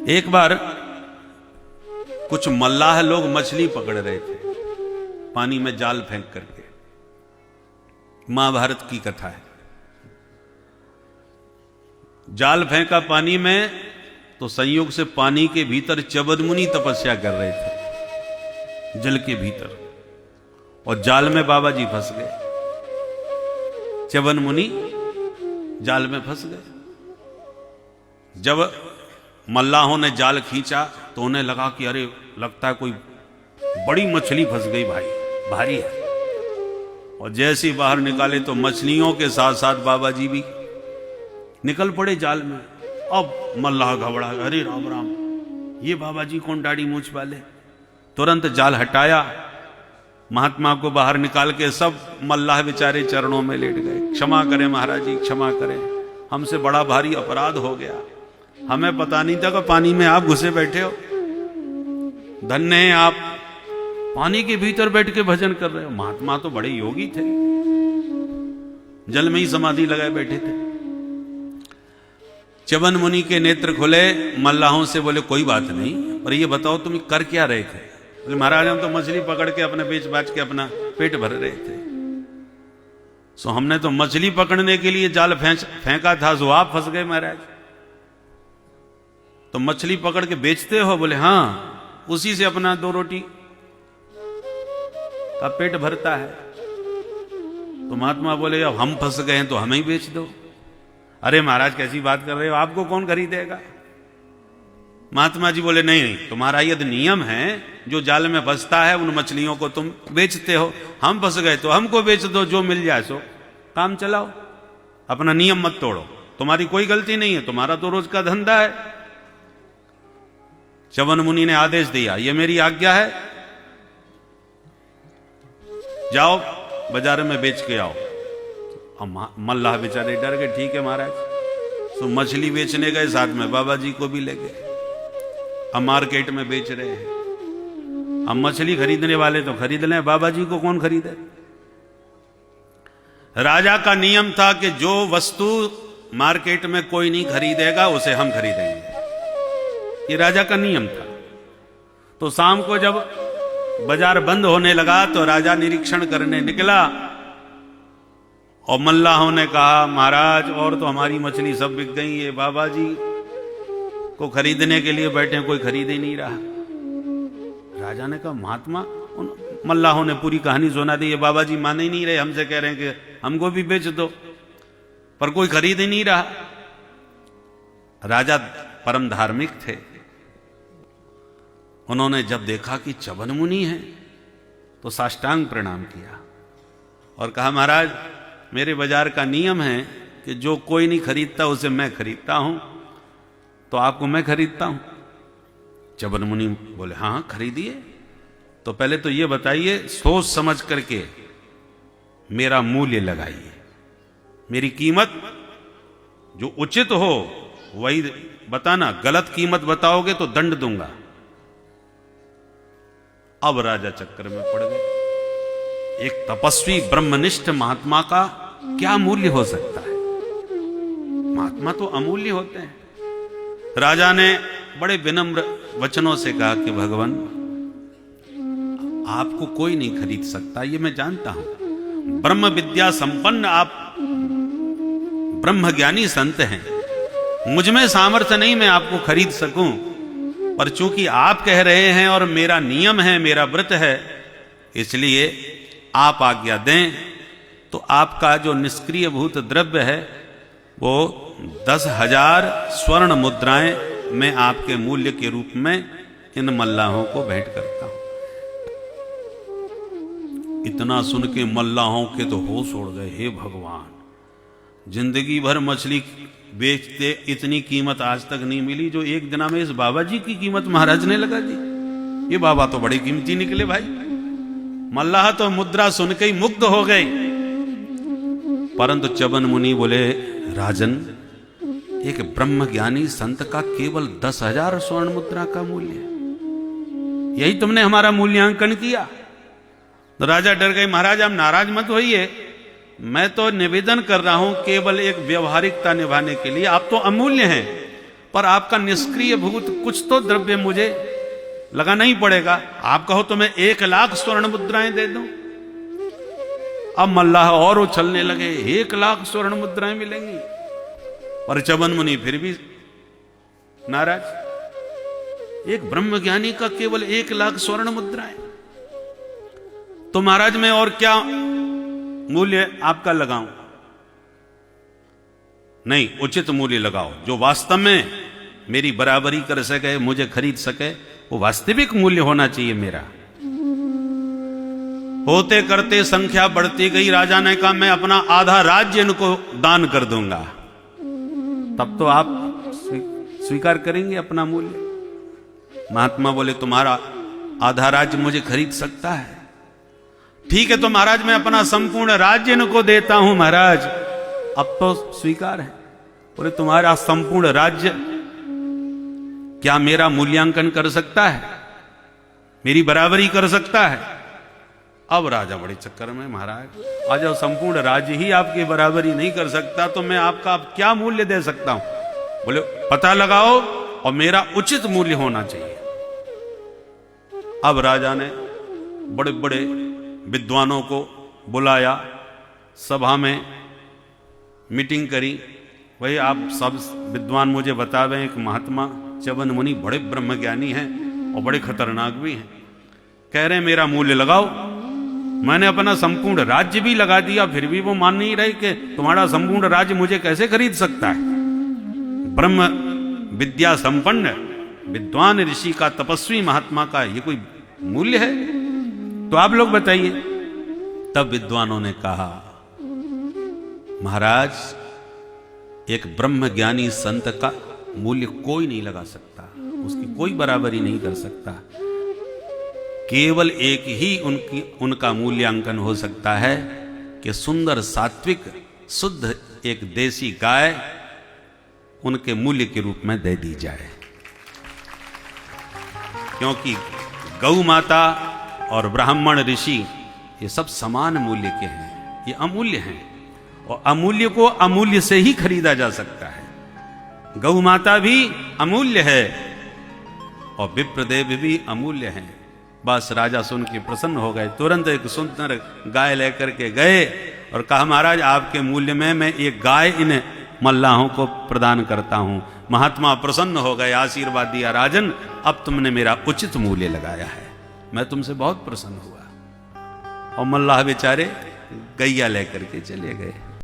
एक बार कुछ मल्लाह लोग मछली पकड़ रहे थे पानी में जाल फेंक करके। महाभारत की कथा है। जाल फेंका पानी में तो संयोग से पानी के भीतर च्यवन मुनि तपस्या कर रहे थे, जल के भीतर, और जाल में बाबा जी फंस गए। च्यवन मुनि जाल में फंस गए। जब मल्लाहों ने जाल खींचा तो उन्हें लगा कि अरे लगता है कोई बड़ी मछली फंस गई भाई, भारी है। और जैसे ही बाहर निकाले तो मछलियों के साथ साथ बाबा जी भी निकल पड़े जाल में। अब मल्लाह घबरा, अरे राम राम, ये बाबा जी कौन दाढ़ी मूंछ वाले। तुरंत जाल हटाया, महात्मा को बाहर निकाल के सब मल्लाह बेचारे चरणों में लेट गए। क्षमा करें महाराज जी, क्षमा करें, हमसे बड़ा भारी अपराध हो गया, हमें पता नहीं था कि पानी में आप घुसे बैठे हो। धन्य हैं आप, पानी के भीतर बैठ के भजन कर रहे हो। महात्मा तो बड़े योगी थे, जल में ही समाधि लगाए बैठे थे। च्यवन मुनि के नेत्र खुले, मल्लाहों से बोले कोई बात नहीं, पर ये बताओ तुम कर क्या रहे थे। बोले महाराज हम तो मछली पकड़ के अपने बेच बाच के अपना पेट भर रहे थे। सो हमने तो मछली पकड़ने के लिए जाल फेंका था, सो आप फंस गए महाराज। तो मछली पकड़ के बेचते हो? बोले हाँ, उसी से अपना 2 रोटी का पेट भरता है। तो महात्मा बोले अब हम फंस गए हैं तो हमें ही बेच दो। अरे महाराज कैसी बात कर रहे हो, आपको कौन खरीदेगा। महात्मा जी बोले नहीं नहीं, तुम्हारा यदि नियम है जो जाल में फंसता है उन मछलियों को तुम बेचते हो, हम फंस गए तो हमको बेच दो, जो मिल जाए सो काम चलाओ, अपना नियम मत तोड़ो, तुम्हारी कोई गलती नहीं है, तुम्हारा तो रोज का धंधा है। च्यवन मुनि ने आदेश दिया, ये मेरी आज्ञा है, जाओ बाजार में बेच के आओ। अब मल्लाह बेचारे डर गए, ठीक है महाराज। तो मछली बेचने गए, साथ में बाबा जी को भी ले गए। अब मार्केट में बेच रहे हैं, अब मछली खरीदने वाले तो खरीद लें, बाबा जी को कौन खरीदे। राजा का नियम था कि जो वस्तु मार्केट में कोई नहीं खरीदेगा उसे हम खरीदेंगे, ये राजा का नियम था। तो शाम को जब बाजार बंद होने लगा तो राजा निरीक्षण करने निकला और मल्लाहों ने कहा महाराज और तो हमारी मछली सब बिक गई, ये बाबा जी को खरीदने के लिए बैठे, कोई खरीद ही नहीं रहा। राजा ने कहा महात्मा, उन मल्लाहों ने पूरी कहानी सुना दी, ये बाबा जी मान ही नहीं रहे, हमसे कह रहे हैं कि हमको भी बेच दो, पर कोई खरीद ही नहीं रहा। राजा परम धार्मिक थे, उन्होंने जब देखा कि च्यवन मुनि है तो साष्टांग प्रणाम किया और कहा महाराज मेरे बाजार का नियम है कि जो कोई नहीं खरीदता उसे मैं खरीदता हूं, तो आपको मैं खरीदता हूं। च्यवन मुनि बोले हाँ खरीदिए, तो पहले तो ये बताइए सोच समझ करके मेरा मूल्य लगाइए, मेरी कीमत जो उचित हो वही बताना, गलत कीमत बताओगे तो दंड दूंगा। अब राजा चक्कर में पड़ गए। एक तपस्वी ब्रह्मनिष्ठ महात्मा का क्या मूल्य हो सकता है, महात्मा तो अमूल्य होते हैं। राजा ने बड़े विनम्र वचनों से कहा कि भगवान आपको कोई नहीं खरीद सकता, ये मैं जानता हूं, ब्रह्म विद्या संपन्न आप ब्रह्म ज्ञानी संत हैं, मुझ में सामर्थ्य नहीं मैं आपको खरीद सकूं, पर चूंकि आप कह रहे हैं और मेरा नियम है, मेरा व्रत है, इसलिए आप आज्ञा दें तो आपका जो निष्क्रिय भूत द्रव्य है वो 10,000 स्वर्ण मुद्राएं मैं आपके मूल्य के रूप में इन मल्लाहों को भेंट करता हूं। इतना सुन के मल्लाहों के तो होश उड़ गए, हे भगवान, जिंदगी भर मछली बेचते इतनी कीमत आज तक नहीं मिली जो एक दिन में इस बाबा जी की कीमत महाराज ने लगा दी। ये बाबा तो बड़े कीमती निकले भाई। मल्लाह तो मुद्रा सुन के ही मुग्ध हो गए। परंतु च्यवन मुनि बोले राजन, एक ब्रह्म ज्ञानी संत का केवल 10,000 स्वर्ण मुद्रा का मूल्य, यही तुमने हमारा मूल्यांकन किया। तो राजा डर गए, महाराज आप नाराज मत होइए, मैं तो निवेदन कर रहा हूं केवल एक व्यवहारिकता निभाने के लिए, आप तो अमूल्य हैं, पर आपका निष्क्रिय भूत कुछ तो द्रव्य मुझे लगाना ही पड़ेगा। आप कहो तो मैं 1,00,000 स्वर्ण मुद्राएं दे दूं। अब मल्लाह और उछलने लगे, 1,00,000 स्वर्ण मुद्राएं मिलेंगी। पर च्यवन मुनि फिर भी नाराज। एक ब्रह्मज्ञानी का केवल 1,00,000 स्वर्ण मुद्राएं, तो महाराज मैं और क्या मूल्य आपका लगाऊं? नहीं, उचित मूल्य लगाओ, जो वास्तव में मेरी बराबरी कर सके, मुझे खरीद सके, वो वास्तविक मूल्य होना चाहिए मेरा। होते करते संख्या बढ़ती गई। राजा ने कहा मैं अपना आधा राज्य इनको दान कर दूंगा। तब तो आप स्वीकार करेंगे अपना मूल्य? महात्मा बोले तुम्हारा आधा राज्य मुझे खरीद सकता है? ठीक है, तो महाराज मैं अपना संपूर्ण राज्य इनको देता हूं। महाराज अब तो स्वीकार है। बोले तुम्हारा संपूर्ण राज्य क्या मेरा मूल्यांकन कर सकता है, मेरी बराबरी कर सकता है? अब राजा बड़े चक्कर में, महाराज आज संपूर्ण राज्य ही आपकी बराबरी नहीं कर सकता, तो मैं आपका अब क्या मूल्य दे सकता हूं? बोले पता लगाओ और मेरा उचित मूल्य होना चाहिए। अब राजा ने बड़े बड़े विद्वानों को बुलाया, सभा में मीटिंग करी। वही आप सब विद्वान मुझे बतावें, एक महात्मा च्यवन मुनि बड़े ब्रह्मज्ञानी हैं और बड़े खतरनाक भी हैं, कह रहे मेरा मूल्य लगाओ। मैंने अपना संपूर्ण राज्य भी लगा दिया, फिर भी वो मान नहीं रहे कि तुम्हारा संपूर्ण राज्य मुझे कैसे खरीद सकता है? ब्रह्म विद्या संपन्न विद्वान ऋषि का, तपस्वी महात्मा का ये कोई मूल्य है? तो आप लोग बताइए। तब विद्वानों ने कहा महाराज एक ब्रह्म ज्ञानी संत का मूल्य कोई नहीं लगा सकता, उसकी कोई बराबरी नहीं कर सकता। केवल एक ही उनका मूल्यांकन हो सकता है कि सुंदर सात्विक शुद्ध एक देसी गाय उनके मूल्य के रूप में दे दी जाए। क्योंकि गौ माता और ब्राह्मण ऋषि ये सब समान मूल्य के हैं, ये अमूल्य हैं और अमूल्य को अमूल्य से ही खरीदा जा सकता है। गौ माता भी अमूल्य है और विप्रदेव भी अमूल्य हैं। बस राजा सुन के प्रसन्न हो गए, तुरंत एक सुंदर गाय लेकर के गए और कहा महाराज आपके मूल्य में मैं एक गाय इन मल्लाहों को प्रदान करता हूं। महात्मा प्रसन्न हो गए, आशीर्वाद दिया, राजन अब तुमने मेरा उचित मूल्य लगाया है, मैं तुमसे बहुत प्रसन्न हुआ। और मल्लाह बेचारे गैया लेकर के चले गए।